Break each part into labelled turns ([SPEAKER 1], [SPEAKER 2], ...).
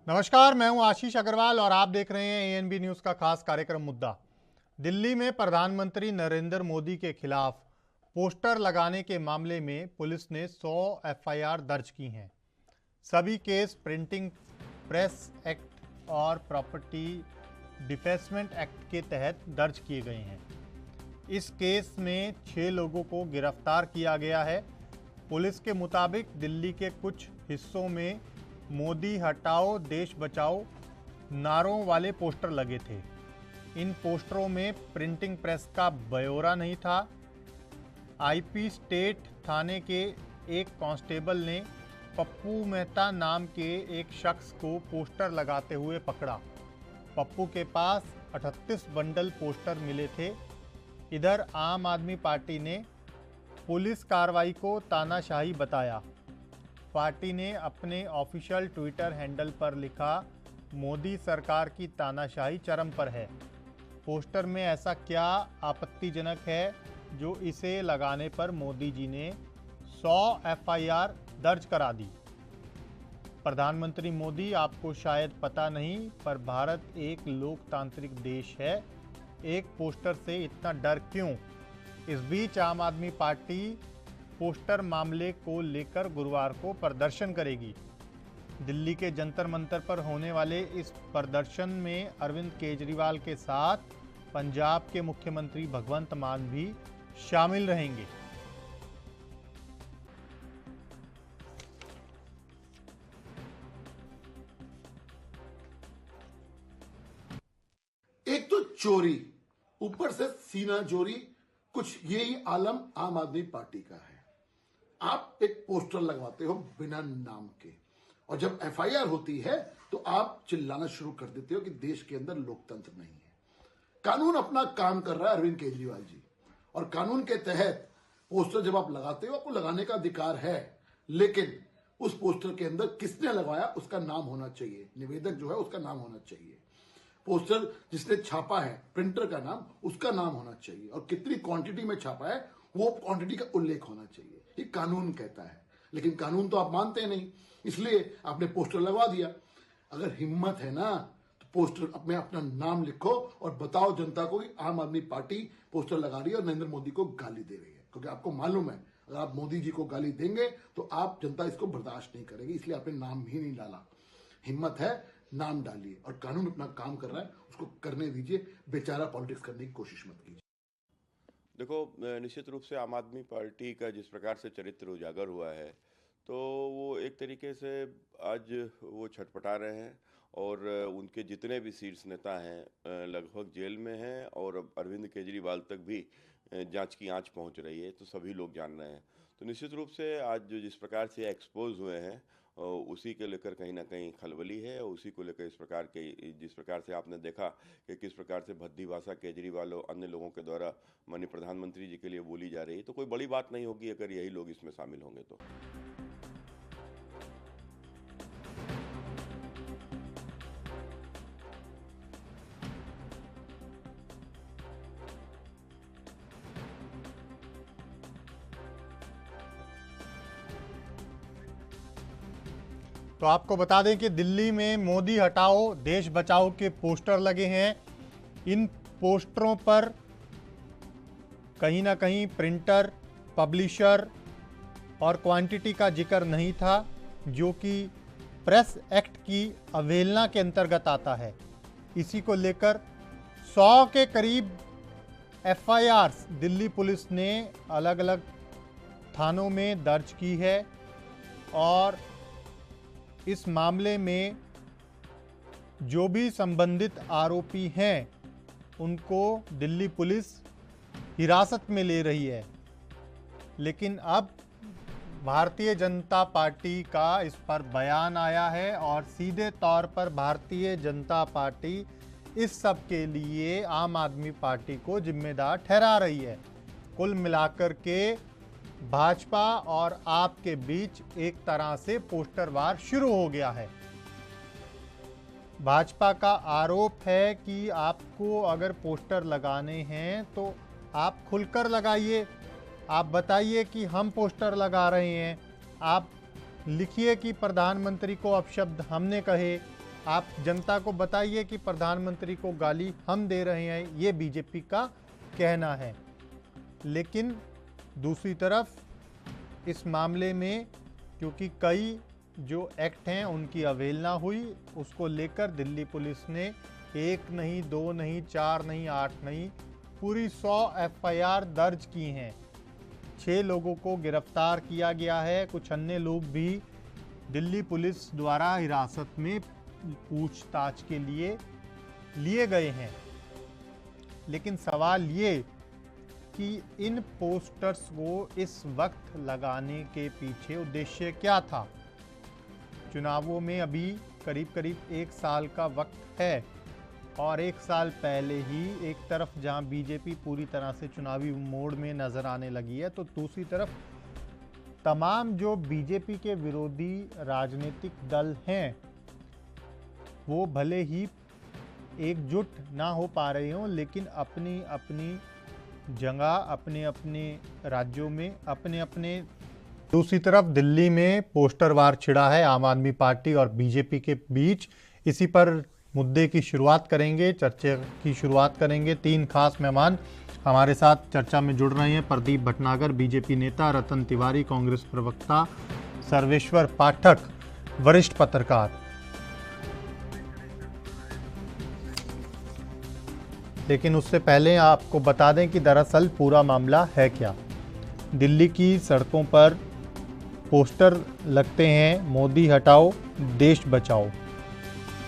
[SPEAKER 1] नमस्कार, मैं हूं आशीष अग्रवाल और आप देख रहे हैं एएनबी न्यूज का खास कार्यक्रम मुद्दा। दिल्ली में प्रधानमंत्री नरेंद्र मोदी के खिलाफ पोस्टर लगाने के मामले में पुलिस ने 100 एफआईआर दर्ज की हैं। सभी केस प्रिंटिंग प्रेस एक्ट और प्रॉपर्टी डिफेसमेंट एक्ट के तहत दर्ज किए गए हैं। इस केस में 6 लोगों को गिरफ्तार किया गया है। पुलिस के मुताबिक दिल्ली के कुछ हिस्सों में मोदी हटाओ देश बचाओ नारों वाले पोस्टर लगे थे। इन पोस्टरों में प्रिंटिंग प्रेस का ब्यौरा नहीं था। आईपी स्टेट थाने के एक कांस्टेबल ने पप्पू मेहता नाम के एक शख्स को पोस्टर लगाते हुए पकड़ा। पप्पू के पास 38 बंडल पोस्टर मिले थे। इधर आम आदमी पार्टी ने पुलिस कार्रवाई को तानाशाही बताया। पार्टी ने अपने ऑफिशियल ट्विटर हैंडल पर लिखा, मोदी सरकार की तानाशाही चरम पर है। पोस्टर में ऐसा क्या आपत्तिजनक है जो इसे लगाने पर मोदी जी ने 100 एफआईआर दर्ज करा दी। प्रधानमंत्री मोदी, आपको शायद पता नहीं, पर भारत एक लोकतांत्रिक देश है। एक पोस्टर से इतना डर क्यों? इस बीच आम आदमी पार्टी पोस्टर मामले को लेकर गुरुवार को प्रदर्शन करेगी। दिल्ली के जंतर मंतर पर होने वाले इस प्रदर्शन में अरविंद केजरीवाल के साथ पंजाब के मुख्यमंत्री भगवंत मान भी शामिल रहेंगे।
[SPEAKER 2] एक तो चोरी, ऊपर से सीना चोरी, कुछ यही आलम आम आदमी पार्टी का है। आप एक पोस्टर लगवाते हो बिना नाम के, और जब एफआईआर होती है तो आप चिल्लाना शुरू कर देते हो कि देश के अंदर लोकतंत्र नहीं है। कानून अपना काम कर रहा है अरविंद केजरीवाल जी, और कानून के तहत पोस्टर जब आप लगाते हो आपको लगाने का अधिकार है, लेकिन उस पोस्टर के अंदर किसने लगवाया उसका नाम होना चाहिए, निवेदक जो है उसका नाम होना चाहिए। पोस्टर जिसने छापा है, प्रिंटर का नाम, उसका नाम होना चाहिए, और कितनी क्वांटिटी में छापा है वो क्वांटिटी का उल्लेख होना चाहिए। ये कानून कहता है, लेकिन कानून तो आप मानते नहीं, इसलिए आपने पोस्टर लगवा दिया। अगर हिम्मत है ना तो पोस्टर में अपना नाम लिखो और बताओ जनता को कि आम आदमी पार्टी पोस्टर लगा रही है और नरेंद्र मोदी को गाली दे रही है, क्योंकि आपको मालूम है अगर आप मोदी जी को गाली देंगे तो आप जनता इसको बर्दाश्त नहीं करेगी, इसलिए आपने नाम ही नहीं डाला। हिम्मत है, नाम डालिए, और कानून अपना काम कर रहा है उसको करने दीजिए। बेचारा पॉलिटिक्स करने की कोशिश मत कीजिए।
[SPEAKER 3] देखो, निश्चित रूप से आम आदमी पार्टी का जिस प्रकार से चरित्र उजागर हुआ है, तो वो एक तरीके से आज वो छटपटा रहे हैं, और उनके जितने भी शीर्ष नेता हैं लगभग जेल में हैं, और अब अरविंद केजरीवाल तक भी जांच की आंच पहुंच रही है, तो सभी लोग जान रहे हैं। तो निश्चित रूप से आज जो जिस प्रकार से एक्सपोज हुए हैं उसी के लेकर कहीं ना कहीं खलबली है, और उसी को लेकर इस प्रकार के जिस प्रकार से आपने देखा कि किस प्रकार से भद्दी भाषा केजरीवाल और अन्य लोगों के द्वारा माननीय प्रधानमंत्री जी के लिए बोली जा रही है, तो कोई बड़ी बात नहीं होगी अगर यही लोग इसमें शामिल होंगे तो।
[SPEAKER 1] तो आपको बता दें कि दिल्ली में मोदी हटाओ देश बचाओ के पोस्टर लगे हैं। इन पोस्टरों पर कहीं ना कहीं प्रिंटर, पब्लिशर और क्वांटिटी का जिक्र नहीं था, जो कि प्रेस एक्ट की अवहेलना के अंतर्गत आता है। इसी को लेकर 100 के करीब एफआईआर्स दिल्ली पुलिस ने अलग अलग थानों में दर्ज की है, और इस मामले में जो भी संबंधित आरोपी हैं उनको दिल्ली पुलिस हिरासत में ले रही है। लेकिन अब भारतीय जनता पार्टी का इस पर बयान आया है, और सीधे तौर पर भारतीय जनता पार्टी इस सब के लिए आम आदमी पार्टी को जिम्मेदार ठहरा रही है। कुल मिलाकर के भाजपा और आप के बीच एक तरह से पोस्टर वार शुरू हो गया है। भाजपा का आरोप है कि आपको अगर पोस्टर लगाने हैं तो आप खुलकर लगाइए, आप बताइए कि हम पोस्टर लगा रहे हैं, आप लिखिए कि प्रधानमंत्री को अपशब्द हमने कहे, आप जनता को बताइए कि प्रधानमंत्री को गाली हम दे रहे हैं, ये बीजेपी का कहना है। लेकिन दूसरी तरफ इस मामले में क्योंकि कई जो एक्ट हैं उनकी अवहेलना हुई, उसको लेकर दिल्ली पुलिस ने 1 नहीं, 2 नहीं, 4 नहीं, 8 नहीं, पूरी 100 एफआईआर दर्ज की हैं। 6 लोगों को गिरफ्तार किया गया है। कुछ अन्य लोग भी दिल्ली पुलिस द्वारा हिरासत में पूछताछ के लिए गए हैं। लेकिन सवाल ये कि इन पोस्टर्स को इस वक्त लगाने के पीछे उद्देश्य क्या था। चुनावों में अभी करीब करीब 1 साल का वक्त है और 1 साल पहले ही एक तरफ जहां बीजेपी पूरी तरह से चुनावी मोड में नजर आने लगी है, तो दूसरी तरफ तमाम जो बीजेपी के विरोधी राजनीतिक दल हैं वो भले ही एकजुट ना हो पा रहे हों, लेकिन अपनी अपनी जगह, अपने अपने राज्यों में अपने अपने। दूसरी तरफ दिल्ली में पोस्टर वार छिड़ा है आम आदमी पार्टी और बीजेपी के बीच। इसी पर मुद्दे की शुरुआत करेंगे, चर्चा की शुरुआत करेंगे। 3 खास मेहमान हमारे साथ चर्चा में जुड़ रहे हैं। प्रदीप भटनागर बीजेपी नेता, रतन तिवारी कांग्रेस प्रवक्ता, सर्वेश्वर पाठक वरिष्ठ पत्रकार। लेकिन उससे पहले आपको बता दें कि दरअसल पूरा मामला है क्या। दिल्ली की सड़कों पर पोस्टर लगते हैं, मोदी हटाओ देश बचाओ।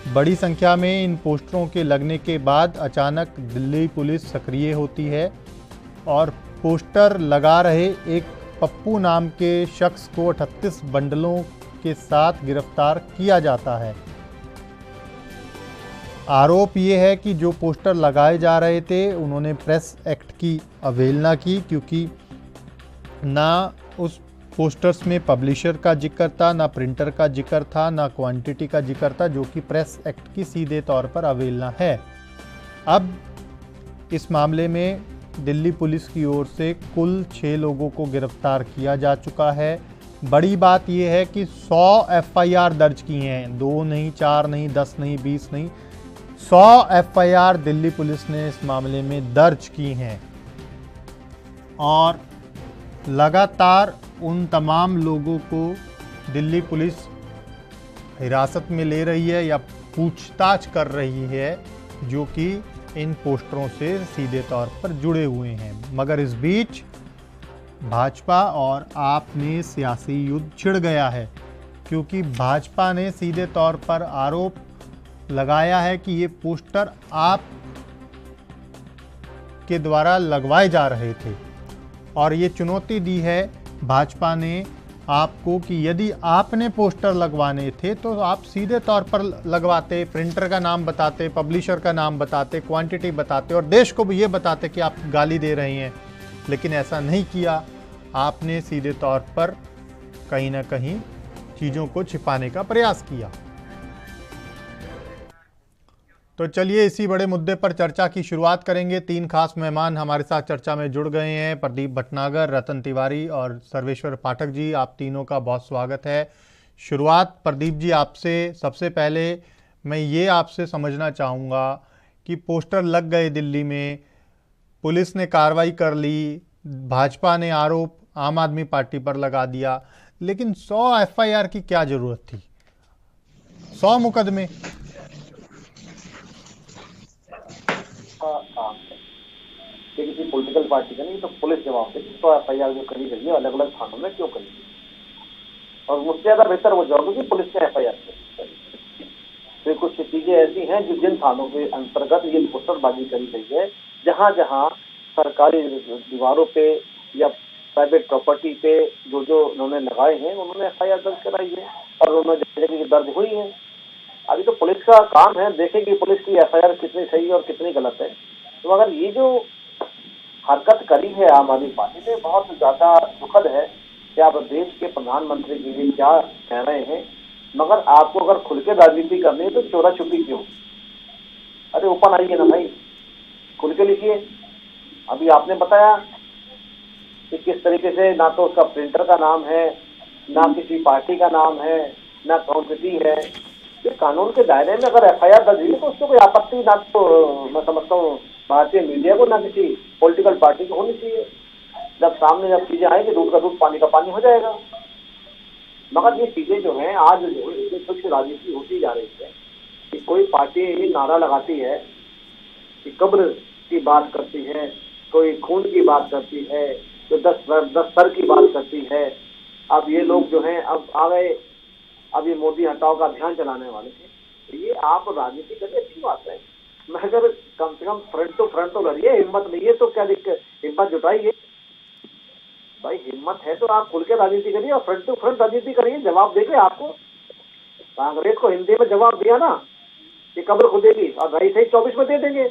[SPEAKER 1] बड़ी संख्या में इन पोस्टरों के लगने के बाद अचानक दिल्ली पुलिस सक्रिय होती है और पोस्टर लगा रहे एक पप्पू नाम के शख्स को 38 बंडलों के साथ गिरफ्तार किया जाता है। आरोप ये है कि जो पोस्टर लगाए जा रहे थे उन्होंने प्रेस एक्ट की अवहेलना की, क्योंकि ना उस पोस्टर्स में पब्लिशर का जिक्र था, ना प्रिंटर का जिक्र था, ना क्वांटिटी का जिक्र था, जो कि प्रेस एक्ट की सीधे तौर पर अवहेलना है। अब इस मामले में दिल्ली पुलिस की ओर से कुल 6 लोगों को गिरफ्तार किया जा चुका है। बड़ी बात यह है कि 100 एफआईआर दर्ज की हैं, 2 नहीं, 4 नहीं, 10 नहीं, 20 नहीं, 100 एफआईआर दिल्ली पुलिस ने इस मामले में दर्ज की हैं और लगातार उन तमाम लोगों को दिल्ली पुलिस हिरासत में ले रही है या पूछताछ कर रही है जो कि इन पोस्टरों से सीधे तौर पर जुड़े हुए हैं। मगर इस बीच भाजपा और आप में सियासी युद्ध छिड़ गया है, क्योंकि भाजपा ने सीधे तौर पर आरोप लगाया है कि ये पोस्टर आप के द्वारा लगवाए जा रहे थे और ये चुनौती दी है भाजपा ने आपको कि यदि आपने पोस्टर लगवाने थे तो आप सीधे तौर पर लगवाते, प्रिंटर का नाम बताते, पब्लिशर का नाम बताते, क्वांटिटी बताते और देश को भी ये बताते कि आप गाली दे रहे हैं। लेकिन ऐसा नहीं किया, आपने सीधे तौर पर कहीं ना कहीं चीज़ों को छिपाने का प्रयास किया। तो चलिए इसी बड़े मुद्दे पर चर्चा की शुरुआत करेंगे। 3 खास मेहमान हमारे साथ चर्चा में जुड़ गए हैं, प्रदीप भटनागर, रतन तिवारी और सर्वेश्वर पाठक जी। आप तीनों का बहुत स्वागत है। शुरुआत प्रदीप जी आपसे। सबसे पहले मैं ये आपसे समझना चाहूँगा कि पोस्टर लग गए दिल्ली में, पुलिस ने कार्रवाई कर ली, भाजपा ने आरोप आम आदमी पार्टी पर लगा दिया, लेकिन 100 एफआईआर की क्या ज़रूरत थी? 100 मुकदमे
[SPEAKER 4] काम है कि किसी पॉलिटिकल पार्टी का नहीं, तो पुलिस जवाब देगी। तो एफआईआर जो करी गई है अलग अलग थानों में क्यों करी गई, और मुझसे ज्यादा बेहतर वो जवाब कि पुलिस ने एफआईआर करी। तो कुछ चीजें ऐसी हैं जो जिन थानों के अंतर्गत ये पोस्टरबाजी करी गई है, जहां जहां सरकारी दीवारों पे या प्राइवेट प्रॉपर्टी पे जो जो उन्होंने लगाए हैं उन्होंने एफआईआर दर्ज कराई है और उन्होंने दर्ज हुई है। अभी तो पुलिस का काम है देखेगी पुलिस की एफआईआर कितनी सही और कितनी गलत है। तो अगर ये जो हरकत करी है आम आदमी पार्टी ने, बहुत ज्यादा दुखद है कि आप देश के प्रधानमंत्री के लिए क्या कह रहे हैं, मगर आपको अगर खुल के राजनीति करनी है तो चोरा छुपी क्यों? अरे ओपन आइए ना भाई, खुल के लिखिए। अभी आपने बताया कि किस तरीके से ना तो उसका प्रिंटर का नाम है, ना किसी पार्टी का नाम है, ना क्वांटिटी है, कि कानून के दायरे में अगर एफआईआर दर्ज हुई तो उसको कोई आपत्ति ना, तो मैं समझता हूँ भारतीय मीडिया को ना किसी पॉलिटिकल पार्टी को होनी चाहिए। जब सामने जब चीजें आएंगी, दूध का दूध पानी का पानी हो जाएगा। मगर ये चीजें जो हैं आज जो है कुछ राजनीति होती जा रही है कि कोई पार्टी ये नारा लगाती है कि कब्र की बात करती है, कोई खून की बात करती है, तो 10 सर की बात करती है। अब ये लोग जो हैं अब आ गए, अब ये मोदी हटाओ का अभियान चलाने वाले थे। तो ये आप राजनीति करिए, अच्छी बात है, मगर कम से कम फ्रंट टू फ्रंट तो लड़िए। हिम्मत नहीं है तो क्या दिक्कत, हिम्मत जुटाइए भाई, हिम्मत है तो आप खुल के राजनीति करिए और फ्रंट टू फ्रंट राजनीति करिए। जवाब देंगे आपको। कांग्रेस को हिंदी में जवाब दिया ना कि कब्र खुदेगी, और रही सही 24 में दे देंगे।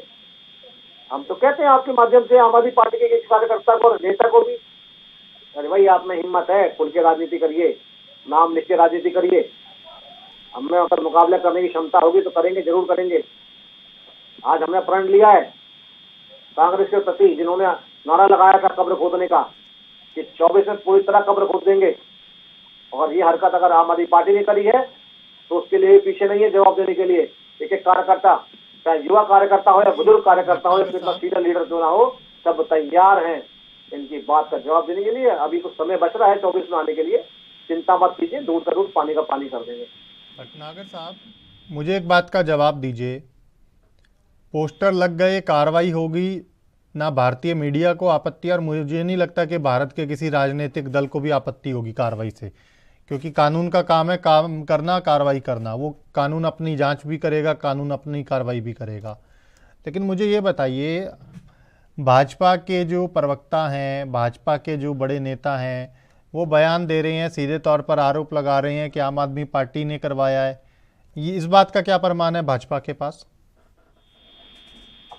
[SPEAKER 4] हम तो कहते हैं आपके माध्यम से आम आदमी पार्टी के कार्यकर्ता को और नेता को भी, अरे भाई आप में हिम्मत है, खुल के राजनीति करिए, नाम लिख के राजनीति करिए। हमें अगर मुकाबला करने की क्षमता होगी तो करेंगे, जरूर करेंगे। आज हमने प्रण लिया है कांग्रेस के प्रति, जिन्होंने नारा लगाया था कब्र खोदने का, कि 24 में पूरी तरह कब्र खोद देंगे। और ये हरकत अगर आम आदमी पार्टी ने करी है तो उसके लिए पीछे नहीं है जवाब देने के लिए। एक एक कार्यकर्ता, चाहे युवा कार्यकर्ता हो या बुजुर्ग कार्यकर्ता हो या फिर सीनियर लीडर जो ना हो, सब तैयार हैं इनकी बात का जवाब देने के लिए। अभी कुछ समय बच रहा है 24 में आने के लिए, चिंता मत कीजिए, दूध का दूध पानी का पानी कर देंगे।
[SPEAKER 1] भटनागर साहब, मुझे एक बात का जवाब दीजिए, पोस्टर लग गए, कार्रवाई होगी, ना भारतीय मीडिया को आपत्ति, और मुझे नहीं लगता कि भारत के किसी राजनीतिक दल को भी आपत्ति होगी कार्रवाई से, क्योंकि कानून का काम है काम करना, कार्रवाई करना। वो कानून अपनी जांच भी करेगा, कानून अपनी कार्रवाई भी करेगा। लेकिन मुझे ये बताइए, भाजपा के जो प्रवक्ता हैं, भाजपा के जो बड़े नेता हैं, वो बयान दे रहे हैं, सीधे तौर पर आरोप लगा रहे हैं कि आम आदमी पार्टी ने करवाया है। ये इस बात का क्या प्रमाण है भाजपा के पास?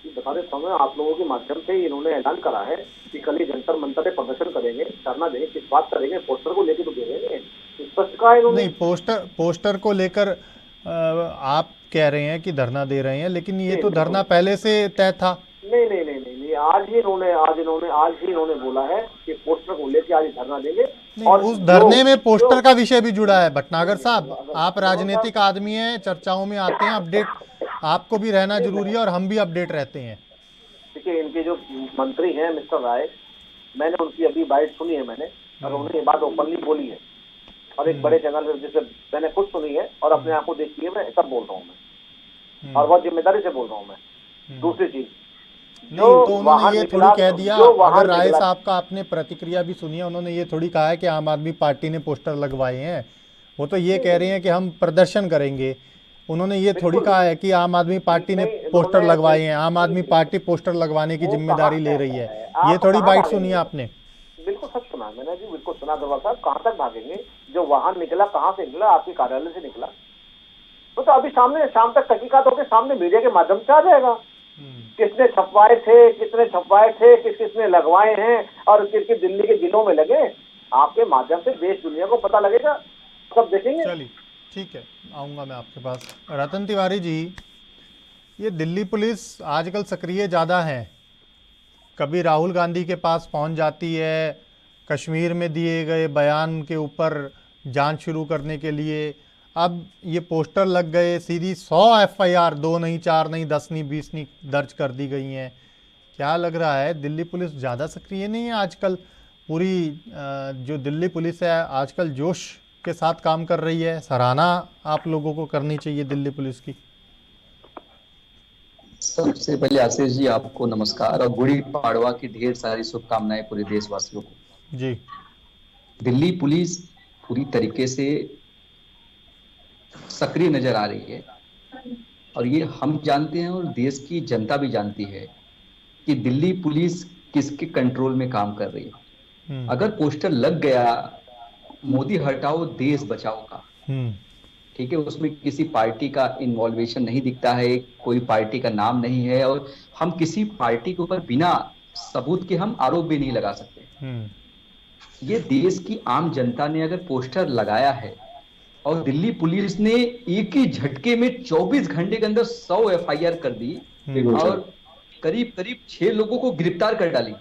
[SPEAKER 4] बताते समय आप लोगों के माध्यम से इन्होंने ऐलान करा है कि कल ही जंतर मंतर पे प्रदर्शन करेंगे, धरना देंगे। किस बात करेंगे? पोस्टर को लेकर तो देंगे, स्पष्ट कहा इन्होंने।
[SPEAKER 1] नहीं, पोस्टर को लेकर आप कह रहे हैं कि धरना दे रहे हैं, लेकिन ये तो धरना पहले से तय था।
[SPEAKER 4] नहीं नहीं नहीं नहीं, नहीं। आज ही इन्होंने बोला है कि पोस्टर को लेकर आज धरना देंगे।
[SPEAKER 1] और उस धरने में पोस्टर का विषय भी जुड़ा है। भटनागर साहब, आप राजनीतिक आदमी हैं, चर्चाओं में आते हैं, अपडेट आपको भी रहना जरूरी है और हम भी अपडेट रहते हैं।
[SPEAKER 4] देखिए, इनके जो मंत्री हैं मिस्टर राय, मैंने उनकी अभी बाइट सुनी है मैंने, और उन्होंने ये बात ओपनली बोली है और एक बड़े चैनल पे जिसे मैंने खुद सुनी है और अपने आप को देखी है, मैं सब बोल रहा हूँ मैं, और बहुत जिम्मेदारी से बोल रहा हूँ मैं। दूसरी चीज,
[SPEAKER 1] नहीं तो उन्होंने ये थोड़ी कह दिया, अगर राय साहब का आपने प्रतिक्रिया भी सुनी है, उन्होंने ये थोड़ी कहा है कि आम आदमी पार्टी ने पोस्टर लगवाए हैं। वो तो ये कह रहे हैं कि हम प्रदर्शन करेंगे। उन्होंने ये थोड़ी कहा है कि आम आदमी पार्टी ने पोस्टर लगवाए हैं, आम आदमी पार्टी पोस्टर लगवाने की जिम्मेदारी ले रही है। ये थोड़ी बाइट सुनी है आपने?
[SPEAKER 4] बिल्कुल सच सुना मैंने जी, बिल्कुल सुना। गरवाल साहब, कहाँ तक भागेंगे? जो वाहन निकला कहाँ से निकला? आपके कार्यालय से निकला। तो अभी सामने शाम तक तहकीकात होकर सामने मीडिया के माध्यम से आ जाएगा, किसने छपवाए थे, किस किसने लगवाए हैं और किस दिल्ली के जिलों में लगे। आपके माध्यम से देश दुनिया को पता लगेगा, सब देखेंगे।
[SPEAKER 1] चलिए ठीक है, आऊँगा मैं आपके पास। रतन तिवारी जी, ये दिल्ली पुलिस आजकल सक्रिय ज़्यादा है। कभी राहुल गांधी के पास पहुंच जाती है, कश्मीर में दिए गए बयान के ऊपर जांच शुरू करने के लिए। अब ये पोस्टर लग गए, सीधी 100 एफआईआर, 2 नहीं, 4 नहीं, 10 नहीं, 20 नहीं दर्ज कर दी गई हैं। क्या लग रहा है, दिल्ली पुलिस ज़्यादा सक्रिय नहीं है आजकल? पूरी जो दिल्ली पुलिस है आजकल जोश के साथ काम कर रही है। सराहना आप लोगों को करनी चाहिए दिल्ली पुलिस की।
[SPEAKER 5] सबसे पहले आशीष जी आपको नमस्कार और गुड़ी पाड़वा की ढेर सारी शुभकामनाएं पूरे देशवासियों को।
[SPEAKER 1] जी,
[SPEAKER 5] दिल्ली पुलिस पूरी तरीके से सक्रिय नजर आ रही है और ये हम जानते हैं और देश की जनता भी जानती है कि दिल्ली पुलिस किसके कंट्रोल में काम कर रही है। अगर पोस्टर लग गया मोदी हटाओ देश बचाओ का, ठीक है, उसमें किसी पार्टी का इन्वॉल्वेशन नहीं दिखता है, कोई पार्टी का नाम नहीं है और हम किसी पार्टी के ऊपर बिना सबूत के हम आरोप भी नहीं लगा सकते। ये देश की आम जनता ने अगर पोस्टर लगाया है और दिल्ली पुलिस ने एक ही झटके में 24 घंटे के अंदर 100 एफआईआर कर दी और करीब 6 लोगों को गिरफ्तार कर डाली,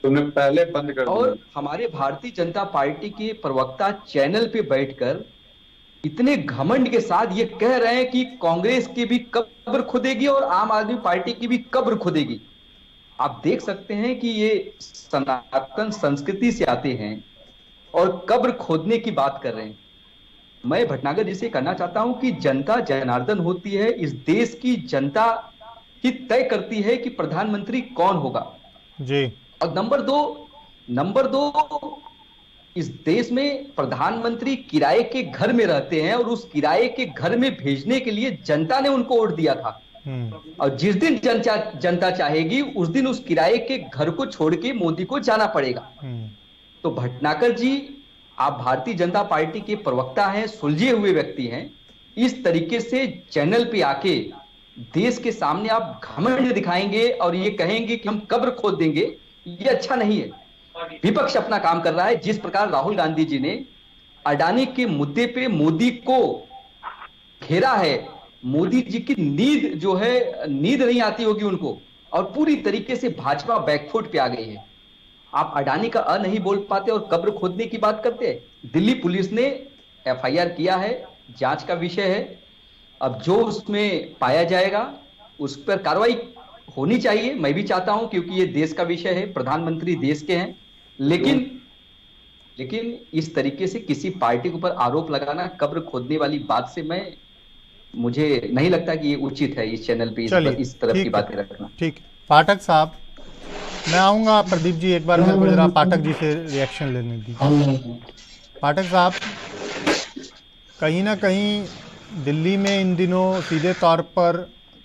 [SPEAKER 6] तुमने पहले बंद कर दिया।
[SPEAKER 5] और हमारे भारतीय जनता पार्टी के प्रवक्ता चैनल पे बैठकर इतने घमंड के साथ ये कह रहे हैं कि कांग्रेस की भी कब्र खुदेगी और आम आदमी पार्टी की भी कब्र खुदेगी। आप देख सकते हैं कि ये सनातन संस्कृति से आते हैं और कब्र खोदने की बात कर रहे हैं। मैं भटनागर जी से कहना चाहता हूं कि जनता जनार्दन होती है, इस देश की जनता ही तय करती है कि प्रधानमंत्री कौन होगा
[SPEAKER 1] जी।
[SPEAKER 5] और नंबर दो इस देश में प्रधानमंत्री किराए के घर में रहते हैं और उस किराए के घर में भेजने के लिए जनता ने उनको वोट दिया था। और जिस दिन जनता चाहेगी उस दिन उस किराए के घर को छोड़ के मोदी को जाना पड़ेगा। तो भटनागर जी, आप भारतीय जनता पार्टी के प्रवक्ता हैं, सुलझे हुए व्यक्ति हैं, इस तरीके से चैनल पे आके देश के सामने आप घमंड दिखाएंगे और ये कहेंगे कि हम कब्र खोद देंगे, ये अच्छा नहीं है। विपक्ष अपना काम कर रहा है। जिस प्रकार राहुल गांधी जी ने अडानी के मुद्दे पे मोदी को घेरा है, मोदी जी की नींद जो है, नींद नहीं आती होगी उनको, और पूरी तरीके से भाजपा बैकफुट पे आ गई है। आप अडानी का अ नहीं बोल पाते और कब्र खोदने की बात करते हैं। दिल्ली पुलिस ने एफआईआर किया है, जांच का विषय है। अब जो उसमें पाया जाएगा उस पर कार्रवाई होनी चाहिए, मैं भी चाहता हूं, क्योंकि ये देश का विषय है, प्रधानमंत्री देश के हैं। लेकिन इस तरीके से किसी पार्टी के ऊपर आरोप लगाना, कब्र खोदने वाली बात से मुझे नहीं लगता कि ये उचित है इस चैनल पे इस तरफ की बातें रखना।
[SPEAKER 1] ठीक। पाठक साहब, मैं आऊंगा। प्रदीप जी, एक बार मेरे को जरा पाठक जी से रिएक्शन लेने दीजिए। पाठक साहब, कहीं ना कहीं दिल्ली में इन दिनों सीधे तौर पर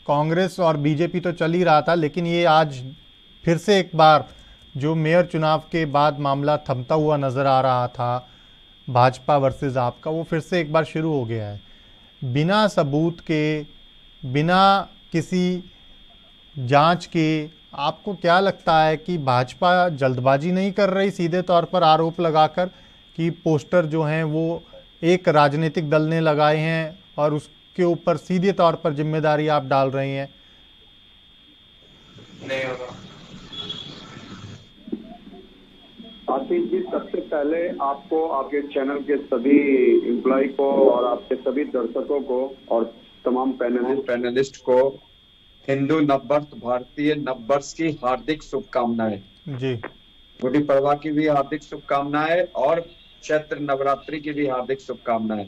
[SPEAKER 1] कांग्रेस और बीजेपी तो चल ही रहा था, लेकिन ये आज फिर से एक बार जो मेयर चुनाव के बाद मामला थमता हुआ नज़र आ रहा था, भाजपा वर्सेस आपका, वो फिर से एक बार शुरू हो गया है। बिना सबूत के, बिना किसी जांच के, आपको क्या लगता है कि भाजपा जल्दबाजी नहीं कर रही सीधे तौर पर आरोप लगाकर कि पोस्टर जो हैं वो एक राजनीतिक दल ने लगाए हैं और उसके ऊपर सीधे तौर पर जिम्मेदारी आप डाल रहे हैं?
[SPEAKER 6] नहीं होगा।
[SPEAKER 7] आशीष जी, सबसे पहले आपको, आपके चैनल के सभी एम्प्लॉय को और आपके सभी दर्शकों को और तमाम
[SPEAKER 6] पैनलिस्ट को हिंदू नववर्ष, भारतीय नववर्ष की हार्दिक शुभकामनाएं
[SPEAKER 1] जी।
[SPEAKER 6] गुड़ी पड़वा की भी हार्दिक शुभकामनाएं और चैत्र नवरात्रि की भी हार्दिक शुभकामनाएं।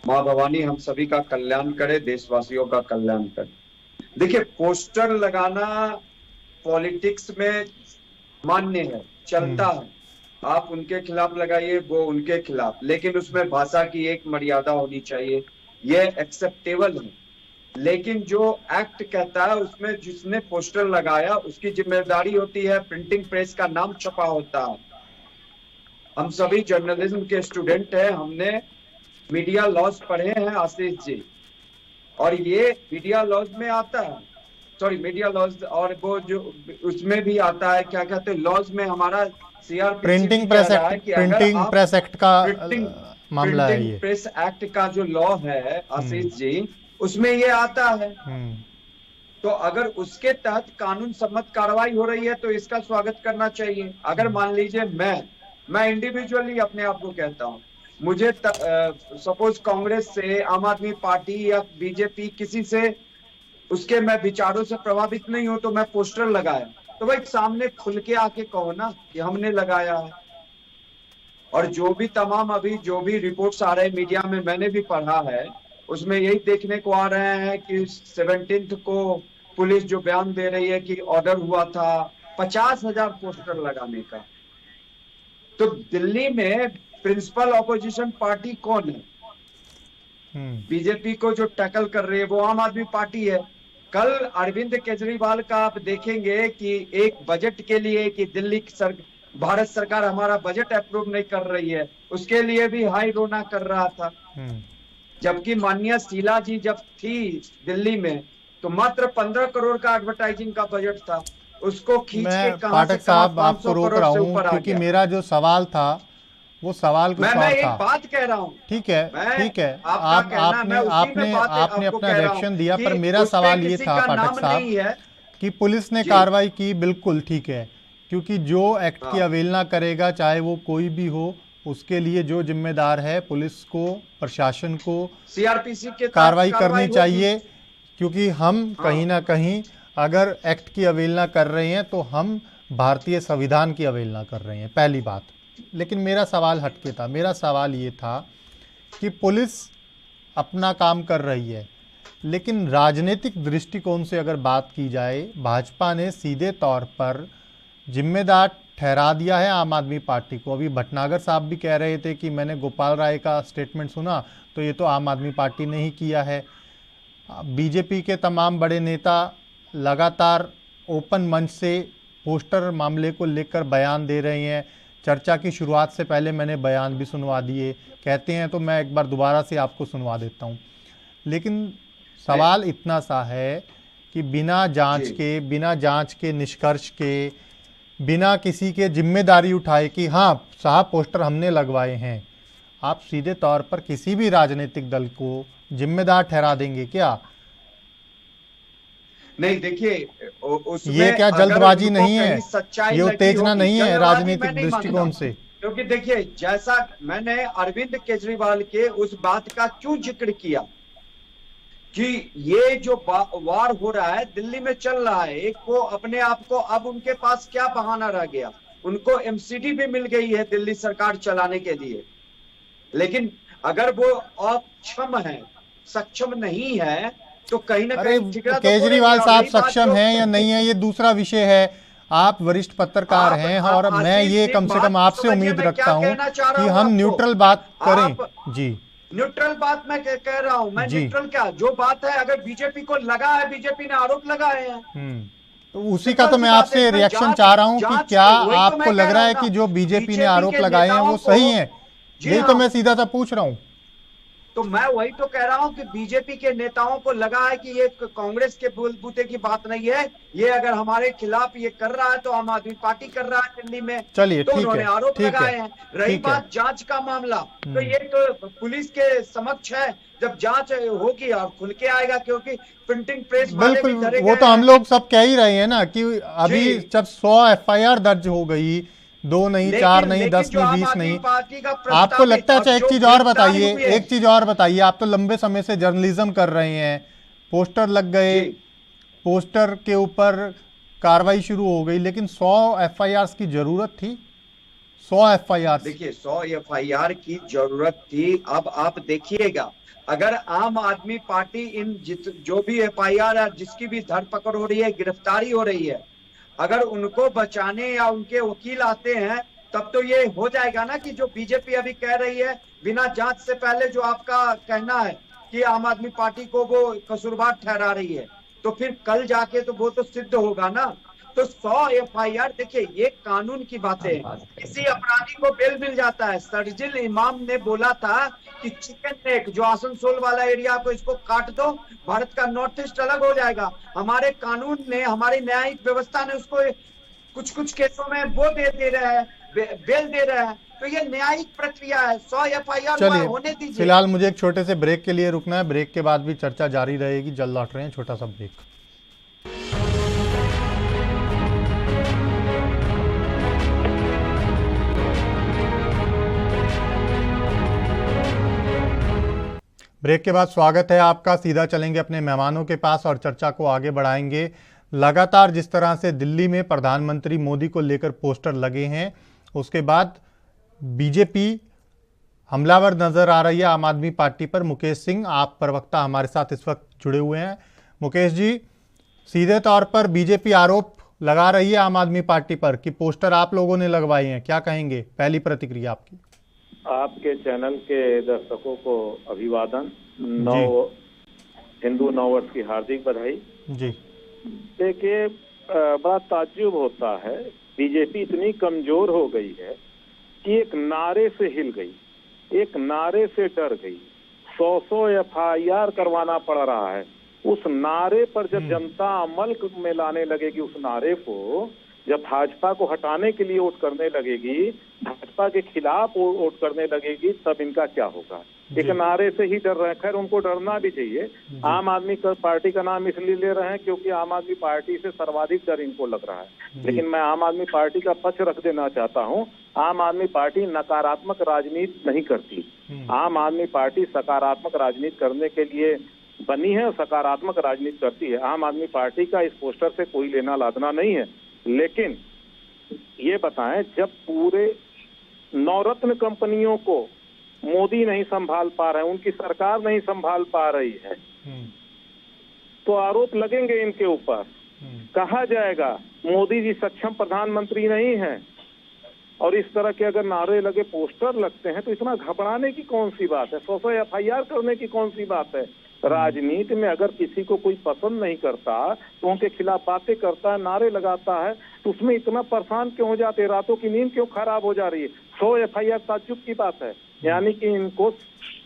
[SPEAKER 6] माँ भवानी हम सभी का कल्याण करे, देशवासियों का कल्याण करे। देखिए, पोस्टर लगाना पॉलिटिक्स में मान्य है, चलता है। आप उनके खिलाफ लगाइए, वो उनके खिलाफ, लेकिन उसमें भाषा की एक मर्यादा होनी चाहिए, ये एक्सेप्टेबल है। लेकिन जो एक्ट कहता है उसमें जिसने पोस्टर लगाया उसकी जिम्मेदारी होती है, प्रिंटिंग प्रेस का नाम छपा होता है। हम सभी जर्नलिज्म के स्टूडेंट हैं, हमने मीडिया लॉज पढ़े हैं आशीष जी, और ये मीडिया लॉज में आता है, सॉरी मीडिया लॉज, और वो जो उसमें भी आता है, क्या कहते हैं, लॉज में हमारा सीआरपीसी
[SPEAKER 1] प्रिंटिंग प्रेस एक्ट का मामला है। ये
[SPEAKER 6] प्रेस एक्ट का जो लॉ है आशीष जी, उसमें ये आता है। तो अगर उसके तहत कानून सम्मत कार्रवाई हो रही है तो इसका स्वागत करना चाहिए। अगर मान लीजिए मैं इंडिविजुअली अपने आप को कहता हूँ, मुझे सपोज कांग्रेस से, आम आदमी पार्टी या बीजेपी, किसी से उसके मैं विचारों से प्रभावित नहीं हूं, तो मैं पोस्टर लगाया, तो भाई सामने खुल के आके कहो ना कि हमने लगाया है। और जो भी तमाम अभी जो भी रिपोर्ट्स आ रहे हैं मीडिया में, मैंने भी पढ़ा है, उसमें यही देखने को आ रहे हैं कि 17 को पुलिस जो बयान दे रही है कि ऑर्डर हुआ था 50,000 पोस्टर लगाने का। तो दिल्ली में प्रिंसिपल ऑपोजिशन पार्टी कौन है? बीजेपी को जो टैकल कर रही है वो आम आदमी पार्टी है। कल अरविंद केजरीवाल का आप देखेंगे कि एक बजट के लिए कि भारत सरकार हमारा बजट अप्रूव नहीं कर रही है, उसके लिए भी हाई रोना कर रहा था। जबकि माननीय शीला जी जब थी दिल्ली में तो मात्र 15 करोड़ का एडवर्टाइजिंग का बजट था, उसको खींच के कहां
[SPEAKER 1] पाठक साहब आपको रोक रहा हूं क्योंकि मेरा जो सवाल था वो सवाल कुछ और था।
[SPEAKER 6] मैं एक बात कह रहा हूं।
[SPEAKER 1] ठीक है आपने अपना रिएक्शन दिया, पर मेरा सवाल ये था पाठक साहब कि पुलिस ने कार्रवाई की, बिल्कुल ठीक है, क्योंकि जो एक्ट की अवहेलना करेगा, चाहे वो कोई भी हो, उसके लिए जो जिम्मेदार है पुलिस को, प्रशासन को
[SPEAKER 6] सीआरपीसी के तहत
[SPEAKER 1] कार्रवाई करनी
[SPEAKER 6] होगी।
[SPEAKER 1] चाहिए, क्योंकि हम कहीं ना कहीं अगर एक्ट की अवहेलना कर रहे हैं तो हम भारतीय संविधान की अवहेलना कर रहे हैं, पहली बात। लेकिन मेरा सवाल हटके था, मेरा सवाल ये था कि पुलिस अपना काम कर रही है, लेकिन राजनीतिक दृष्टिकोण से अगर बात की जाए, भाजपा ने सीधे तौर पर जिम्मेदार ठहरा दिया है आम आदमी पार्टी को। अभी भटनागर साहब भी कह रहे थे कि मैंने गोपाल राय का स्टेटमेंट सुना तो ये तो आम आदमी पार्टी ने ही किया है। बीजेपी के तमाम बड़े नेता लगातार ओपन मंच से पोस्टर मामले को लेकर बयान दे रहे हैं। चर्चा की शुरुआत से पहले मैंने बयान भी सुनवा दिए, कहते हैं तो मैं एक बार दोबारा से आपको सुनवा देता हूँ। लेकिन सवाल इतना सा है कि बिना जांच के निष्कर्ष के, बिना किसी के जिम्मेदारी उठाए कि हाँ साहब पोस्टर हमने लगवाए हैं, आप सीधे तौर पर किसी भी राजनीतिक दल को जिम्मेदार ठहरा देंगे क्या?
[SPEAKER 6] नहीं, देखिए
[SPEAKER 1] ये क्या जल्दबाजी नहीं है, ये उत्तेजना नहीं है राजनीतिक दृष्टिकोण से?
[SPEAKER 6] क्योंकि देखिए, जैसा मैंने अरविंद केजरीवाल के उस बात का क्यों जिक्र किया कि ये जो वार हो रहा है दिल्ली में चल रहा है, एक को अपने आप को, अब उनके पास क्या बहाना रह गया, उनको एमसीडी भी मिल गई है दिल्ली सरकार चलाने के लिए। लेकिन अगर वो अक्षम है, सक्षम नहीं है, तो कहीं ना कहीं
[SPEAKER 1] केजरीवाल साहब सक्षम हैं या नहीं है ये दूसरा विषय है। आप वरिष्ठ पत्रकार हैं और मैं ये कम से कम आपसे उम्मीद रखता हूं कि हम न्यूट्रल बात करें। जी,
[SPEAKER 6] न्यूट्रल बात मैं कह रहा हूं, मैं न्यूट्रल क्या, जो बात है अगर बीजेपी को लगा है, बीजेपी ने आरोप लगाए हैं,
[SPEAKER 1] तो उसी का तो मैं आपसे रिएक्शन चाह रहा हूं कि क्या आपको लग रहा है कि जो बीजेपी ने आरोप लगाए हैं वो सही है? यही तो मैं सीधा सा पूछ रहा हूं।
[SPEAKER 6] तो मैं वही तो कह रहा हूं कि बीजेपी के नेताओं को लगा है कि ये कांग्रेस के बूते की बात नहीं है, ये अगर हमारे खिलाफ ये कर रहा है तो आम आदमी पार्टी कर रहा है दिल्ली में,
[SPEAKER 1] चलिए
[SPEAKER 6] तो उन्होंने आरोप लगाए हैं। रही बात जांच का मामला, तो ये तो पुलिस के समक्ष है, जब जांच होगी और खुल के आएगा, क्योंकि प्रिंटिंग प्रेस
[SPEAKER 1] बिल्कुल वो तो हम लोग सब कह ही रहे हैं ना कि अभी जब 100 FIR दर्ज हो गई, 2 नहीं, 4 नहीं, 10 नहीं, 20 नहीं, आपको लगता है? अच्छा एक चीज और बताइए, आप तो लंबे समय से जर्नलिज्म कर रहे हैं, पोस्टर लग गए, पोस्टर के ऊपर कार्रवाई शुरू हो गई, लेकिन 100 FIR की जरूरत थी? 100 FIR,
[SPEAKER 6] देखिए 100 FIR की जरूरत थी। अब आप देखिएगा, अगर आम आदमी पार्टी इन जो भी FIR है, जिसकी भी धरपकड़ हो रही है, गिरफ्तारी हो रही है, अगर उनको बचाने या उनके वकील आते हैं तब तो ये हो जाएगा ना कि जो बीजेपी अभी कह रही है बिना जांच से पहले, जो आपका कहना है कि आम आदमी पार्टी को वो कसूरवार ठहरा रही है, तो फिर कल जाके तो वो तो सिद्ध होगा ना। तो 100 FIR, देखिए ये कानून की बातें हैं, किसी अपराधी को बेल मिल जाता है। शर्जिल इमाम ने बोला था कि चिकन नेक जो आसनसोल वाला एरिया को इसको काट दो, भारत का नॉर्थ ईस्ट अलग हो जाएगा। हमारे कानून ने, हमारी न्यायिक व्यवस्था ने उसको कुछ केसों में वो दे रहा है, बेल दे रहा है, तो ये न्यायिक प्रक्रिया है। 100 FIR होने दीजिए।
[SPEAKER 1] फिलहाल मुझे एक छोटे से ब्रेक के लिए रुकना है, ब्रेक के बाद भी चर्चा जारी रहेगी। जल्द लौट रहे हैं, छोटा सा ब्रेक। ब्रेक के बाद स्वागत है आपका। सीधा चलेंगे अपने मेहमानों के पास और चर्चा को आगे बढ़ाएंगे। लगातार जिस तरह से दिल्ली में प्रधानमंत्री मोदी को लेकर पोस्टर लगे हैं, उसके बाद बीजेपी हमलावर नजर आ रही है आम आदमी पार्टी पर। मुकेश सिंह, आप प्रवक्ता हमारे साथ इस वक्त जुड़े हुए हैं। मुकेश जी, सीधे तौर पर बीजेपी आरोप लगा रही है आम आदमी पार्टी पर कि पोस्टर आप लोगों ने लगवाए हैं, क्या कहेंगे? पहली प्रतिक्रिया आपकी।
[SPEAKER 8] आपके चैनल के दर्शकों को अभिवादन, हिंदू नववर्ष की हार्दिक बधाई
[SPEAKER 1] जी।
[SPEAKER 8] देखिए, बड़ा ताज्जुब होता है, बीजेपी इतनी कमजोर हो गई है कि एक नारे से हिल गई, एक नारे से डर गई। 100 FIR करवाना पड़ रहा है। उस नारे पर जब जनता अमल में लाने लगेगी, उस नारे को जब भाजपा को हटाने के लिए वोट करने लगेगी, भाजपा के खिलाफ वोट करने लगेगी, तब इनका क्या होगा? एक नारे से ही डर रहे हैं। खैर, उनको डरना भी चाहिए। आम आदमी पार्टी का नाम इसलिए ले रहे हैं क्योंकि आम आदमी पार्टी से सर्वाधिक डर इनको लग रहा है। लेकिन मैं आम आदमी पार्टी का पक्ष रख देना चाहता हूं आम आदमी पार्टी नकारात्मक राजनीति नहीं करती। आम आदमी पार्टी सकारात्मक राजनीति करने के लिए बनी है और सकारात्मक राजनीति करती है। आम आदमी पार्टी का इस पोस्टर से कोई लेना लादना नहीं है। लेकिन ये बताएं, जब पूरे नवरत्न कंपनियों को मोदी नहीं संभाल पा रहे, उनकी सरकार नहीं संभाल पा रही है, तो आरोप लगेंगे इनके ऊपर। कहा जाएगा मोदी जी सक्षम प्रधानमंत्री नहीं है। और इस तरह के अगर नारे लगे, पोस्टर लगते हैं, तो इतना घबराने की कौन सी बात है? 100 FIR करने की कौन सी बात है? राजनीति में अगर किसी को कोई पसंद नहीं करता तो उनके खिलाफ बातें करता है, नारे लगाता है, तो उसमें इतना परेशान क्यों हो जाते हैं? रातों की नींद क्यों खराब हो जा रही है? 100 FIR ताज्जुब की बात है। यानी कि इनको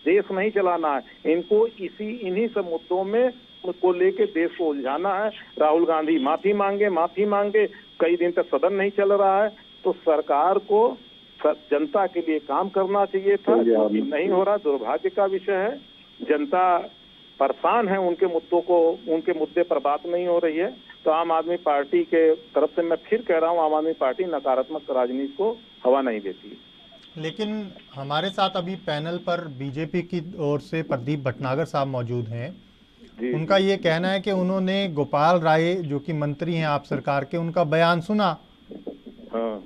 [SPEAKER 8] देश नहीं चलाना है, इनको इन्हीं सब मुद्दों में को लेके देश को उलझाना है। राहुल गांधी माफी मांगे, कई दिन तक सदन नहीं चल रहा है। तो सरकार को जनता के लिए काम करना चाहिए था, जो कि नहीं हो रहा, दुर्भाग्य का विषय है। जनता परेशान है, उनके मुद्दे पर बात नहीं हो रही है। तो आम आदमी पार्टी के तरफ से मैं फिर कह रहा हूँ, आम आदमी पार्टी नकारात्मक राजनीति को हवा नहीं देती।
[SPEAKER 1] लेकिन हमारे साथ अभी पैनल पर बीजेपी की ओर से प्रदीप भटनागर साहब मौजूद हैं। उनका ये कहना है कि उन्होंने गोपाल राय जो कि मंत्री हैं आप सरकार के, उनका बयान सुना।
[SPEAKER 8] हाँ।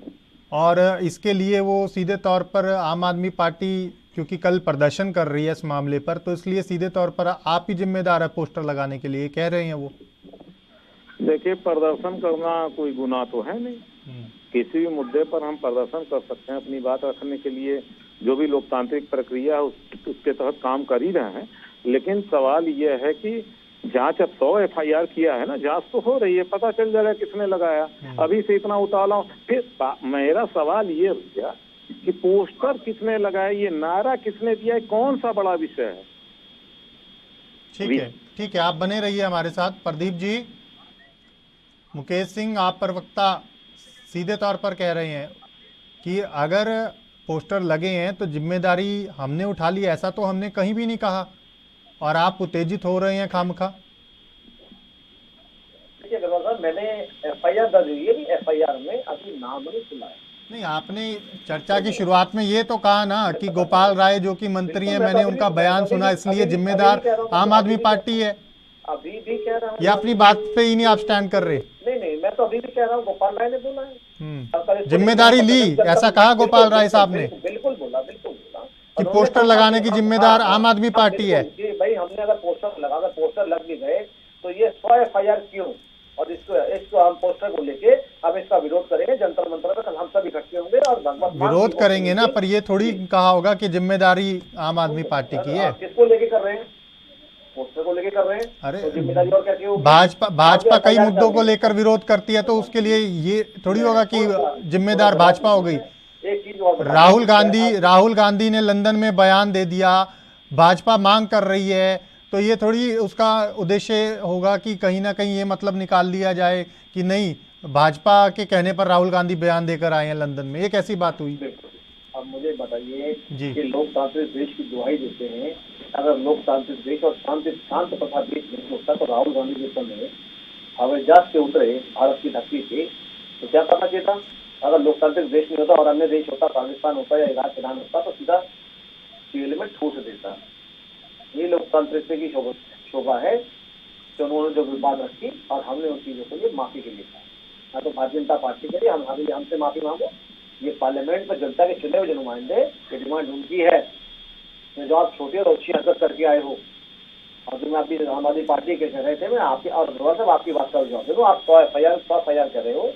[SPEAKER 1] और इसके लिए वो सीधे तौर पर आम आदमी पार्टी क्योंकि कल प्रदर्शन कर रही है इस मामले पर, तो इसलिए सीधे तौर पर आप ही जिम्मेदार है पोस्टर लगाने के लिए, कह रहे हैं वो।
[SPEAKER 8] देखिए, प्रदर्शन करना कोई गुनाह तो है नहीं। किसी भी मुद्दे पर हम प्रदर्शन कर सकते हैं अपनी बात रखने के लिए। जो भी लोकतांत्रिक प्रक्रिया है उसके तहत काम कर ही रहे हैं। लेकिन सवाल ये है कि जांच, अब 100 FIR किया है ना, जांच तो हो रही है, पता चल जाएगा किसने लगाया। अभी से इतना उतावला। फिर मेरा सवाल ये हो गया कि पोस्टर किसने लगाया, ये नारा किसने दिया है, कौन सा बड़ा विषय है?
[SPEAKER 1] ठीक है, आप बने रहिए हमारे साथ। प्रदीप जी, मुकेश सिंह आप प्रवक्ता सीधे तौर पर कह रहे हैं कि अगर पोस्टर लगे हैं तो जिम्मेदारी हमने उठा ली, ऐसा तो हमने कहीं भी नहीं कहा, और आप उत्तेजित हो रहे हैं खामखा।
[SPEAKER 4] देखिए अग्रवाल साहब, मैंने FIR दर्ज हुई है, FIR में अभी नाम नहीं सुना है।
[SPEAKER 1] नहीं, आपने चर्चा की शुरुआत में ये तो कहा ना कि गोपाल राय जो कि मंत्री हैं, मैंने उनका बयान सुना, इसलिए जिम्मेदार आम आदमी पार्टी है।
[SPEAKER 4] अभी भी कह रहा हूँ,
[SPEAKER 1] ये अपनी बात पे ही नहीं आप स्टैंड कर रहे।
[SPEAKER 4] नहीं, मैं तो अभी भी कह रहा हूँ, गोपाल राय ने बोला है।
[SPEAKER 1] जिम्मेदारी ली, ऐसा कहा गोपाल राय साहब ने।
[SPEAKER 4] बिल्कुल बोला
[SPEAKER 1] कि पोस्टर लगाने की जिम्मेदार आम आदमी पार्टी है।
[SPEAKER 4] भाई, हमने अगर पोस्टर लग भी गए तो ये 100 FIR क्यों? और इसको हम पोस्टर को लेके हम इसका विरोध करेंगे जंतर मंतर में। कल हम सब इकट्ठे होंगे और
[SPEAKER 1] विरोध करेंगे ना, पर ये थोड़ी कहा होगा कि जिम्मेदारी आम आदमी पार्टी की है।
[SPEAKER 4] किसको लेके कर रहे हैं? पोस्टर को लेके कर रहे हैं।
[SPEAKER 1] अरे
[SPEAKER 4] तो जिम्मेदारी और क्या होगी?
[SPEAKER 1] भाजपा कई मुद्दों को लेकर विरोध करती है, तो उसके लिए ये थोड़ी होगा कि जिम्मेदार भाजपा हो गई।
[SPEAKER 4] एक चीज और,
[SPEAKER 1] राहुल गांधी ने लंदन में बयान दे दिया, भाजपा मांग कर रही है, तो ये थोड़ी उसका उद्देश्य होगा कि कहीं ना कहीं ये मतलब निकाल दिया जाए कि नहीं, भाजपा के कहने पर राहुल गांधी बयान देकर आए हैं लंदन में। ये कैसी बात हुई?
[SPEAKER 4] अब मुझे बताइए कि लोकतांत्रिक देश की दुहाई देते हैं, अगर लोकतांत्रिक देश और शांत प्रथा देश नहीं होता तो राहुल गांधी के समय हवाई जहाज से उतरे भारत की धरती से, तो क्या करना चाहिए था? अगर लोकतांत्रिक देश नहीं होता और अन्य देश होता, पाकिस्तान होता या इराक ईरान होता, तो सीधा जेल में ठूस देता। ये लोकतांत्रिक की शोभा है कि उन्होंने जो विवाद रखी और हमने उन चीजों के लिए माफी के लिए कहा। ना तो भारतीय जनता पार्टी के लिए हमसे माफी मांगो, ये पार्लियामेंट में जनता के चुने हुए नुमाइंदे, ये डिमांड उनकी है। जो आप छोटी और अच्छी हरकत करके आए हो, और जो मैं आपकी आम आदमी पार्टी के कह रहे थे, मैं आपकी और सब आपकी बात का जवाब दे दूं। आप 100 FIR कर रहे हो।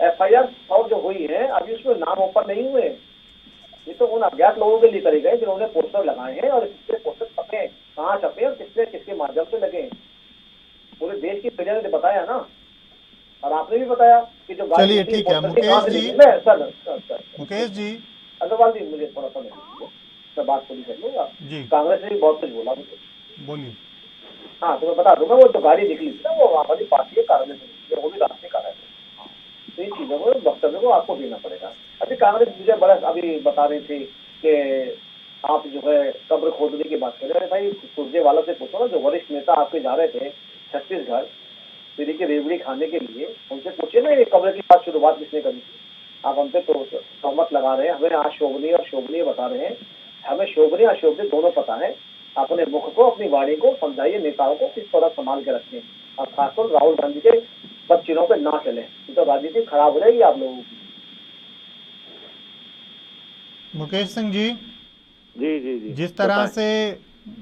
[SPEAKER 4] FIR 100 जो हुई है, अभी उसमें नाम ओपन नहीं हुए। ये तो उन अज्ञात लोगों के लिए करे गए जिन्होंने पोस्टर लगाए हैं, और इसके पोस्टर छपे, कहाँ छपे और किसके माध्यम से लगे। पूरे देश की मीडिया ने बताया ना, और आपने भी बताया कि जो।
[SPEAKER 1] चलिए ठीक है मुकेश जी,
[SPEAKER 4] अग्रवाल जी, मुझे थोड़ा सा मैं बात पूरी कर लूंगा। कांग्रेस ने भी बहुत कुछ बोला मुझे,
[SPEAKER 1] बोलिए।
[SPEAKER 4] हाँ, तो मैं बता दूंगा, वो जो गाड़ी निकली थी ना, वो आम आदमी पार्टी के कारण से, वो भी रास्ते कारण है। तो इन चीजों को, वक्तव्य को आपको देना पड़ेगा। अभी कांग्रेस मुझे बड़ा अभी बता रही थी कि आप जो है कब्र खोदने की बात कर रहे हैं। भाई, सुरजेवाला से पूछो ना, जो वरिष्ठ नेता आपके जा रहे थे छत्तीसगढ़, दिल्ली की रेवड़ी खाने के लिए, उनसे पूछे ना ये कब्र की बात शुरुआत किसने करी थी? आप हम पे तो तोहमत लगा रहे हैं, हमें अशोभनीय और शोभनीय बता रहे हैं। हमें शोभनीय अशोभनीय दोनों पता है। अपने मुख को, अपनी वाणी को समझाइए, नेताओं को किस तरह संभाल के रखें, और खासतौर राहुल गांधी के बच्चियों पे ना चले, तो राजनीति खराब हो जाएगी आप लोगों की।
[SPEAKER 1] मुकेश सिंह जी,
[SPEAKER 8] जी
[SPEAKER 1] जिस तरह से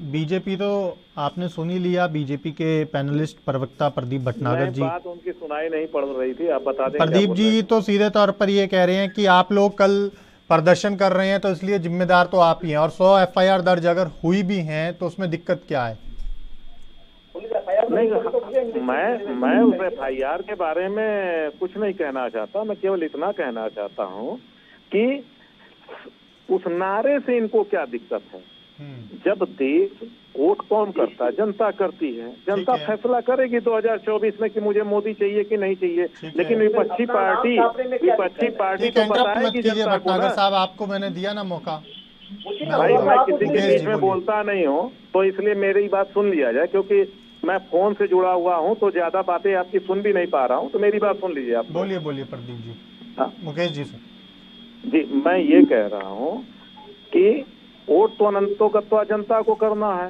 [SPEAKER 1] बीजेपी, तो आपने सुन ही लिया, बीजेपी के पैनलिस्ट प्रवक्ता प्रदीप भटनागर जी,
[SPEAKER 8] बात उनकी सुनाई नहीं पड़ रही थी, आप बता दें।
[SPEAKER 1] प्रदीप जी तो सीधे तौर पर ये कह रहे हैं कि आप लोग कल प्रदर्शन कर रहे हैं तो इसलिए जिम्मेदार तो आप ही हैं, और 100 एफआईआर दर्ज अगर हुई भी हैं तो उसमें दिक्कत क्या है?
[SPEAKER 8] नहीं, मैं उस एफआईआर के बारे में कुछ नहीं कहना चाहता। मैं केवल इतना कहना चाहता हूँ कि उस नारे से इनको क्या दिक्कत है। जब देश वोट कौन करता है? जनता करती है। जनता फैसला करेगी 2024 में कि मुझे मोदी चाहिए कि नहीं चाहिए। लेकिन विपक्षी पार्टी तो बताएगी जनता को ना।
[SPEAKER 1] साहब, आपको मैंने दिया ना मौका।
[SPEAKER 8] भाई, मैं किसी के बीच में बोलता नहीं हूँ, तो इसलिए मेरी बात सुन लिया जाए, क्योंकि मैं फोन से जुड़ा हुआ हूँ तो ज्यादा बातें आपकी सुन भी नहीं पा रहा हूँ, तो मेरी बात सुन लीजिए आप।
[SPEAKER 1] बोलिए प्रदीप जी।
[SPEAKER 8] हाँ,
[SPEAKER 1] मुकेश जी से।
[SPEAKER 8] जी, मैं ये कह रहा हूँ कि वोट तो अनंतोगत्वा जनता को करना है।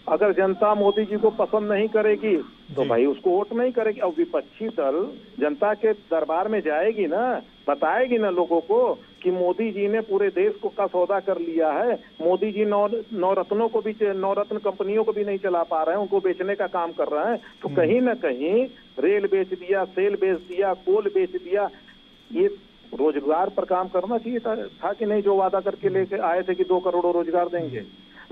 [SPEAKER 8] अगर जनता मोदी जी को पसंद नहीं करेगी तो भाई उसको वोट नहीं करेगी। और विपक्षी दल जनता के दरबार में जाएगी ना, बताएगी ना लोगों को कि मोदी जी ने पूरे देश को का सौदा कर लिया है। मोदी जी नवरत्नों को भी, नवरत्न कंपनियों को भी नहीं चला पा रहे हैं, उनको बेचने का काम कर रहे हैं। तो कहीं ना कहीं रेल बेच दिया, सेल बेच दिया, कोल बेच दिया। ये रोजगार पर काम करना चाहिए था कि नहीं? जो वादा करके लेके आए थे कि 2 करोड़ रोजगार देंगे,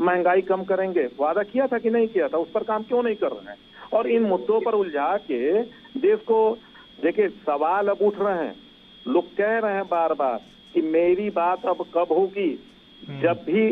[SPEAKER 8] महंगाई कम करेंगे, वादा किया था कि नहीं किया था? उस पर काम क्यों नहीं कर रहे हैं? और इन मुद्दों पर उलझा के देश को, देखिए सवाल अब उठ रहे हैं, लोग कह रहे हैं बार बार कि मेरी बात अब कब होगी। जब भी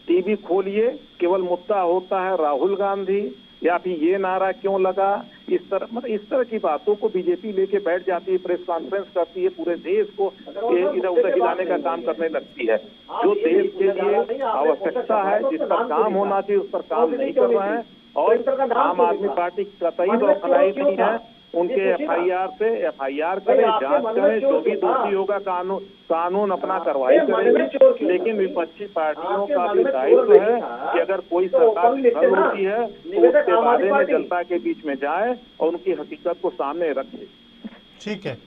[SPEAKER 8] टीवी खोलिए केवल मुद्दा होता है राहुल गांधी, या फिर ये नारा क्यों लगा, इस तरह की बातों को बीजेपी लेके बैठ जाती है, प्रेस कॉन्फ्रेंस करती है, पूरे देश को इधर उधर हिलाने का काम करने लगती है। जो देश के लिए आवश्यकता है, जिस पर काम होना चाहिए उस पर काम नहीं कर रहे हैं। और आम आदमी पार्टी कतई दौखलाई नहीं है उनके एफआईआर से। एफआईआर करें, जांच करें, जो भी दोषी होगा कानून अपना कार्रवाई करेंगे। लेकिन विपक्षी पार्टियों का भी दायित्व है कि अगर कोई सरकार विफल होती है तो उसके बारे में जनता के बीच में जाए और उनकी हकीकत को सामने रखे।
[SPEAKER 1] ठीक है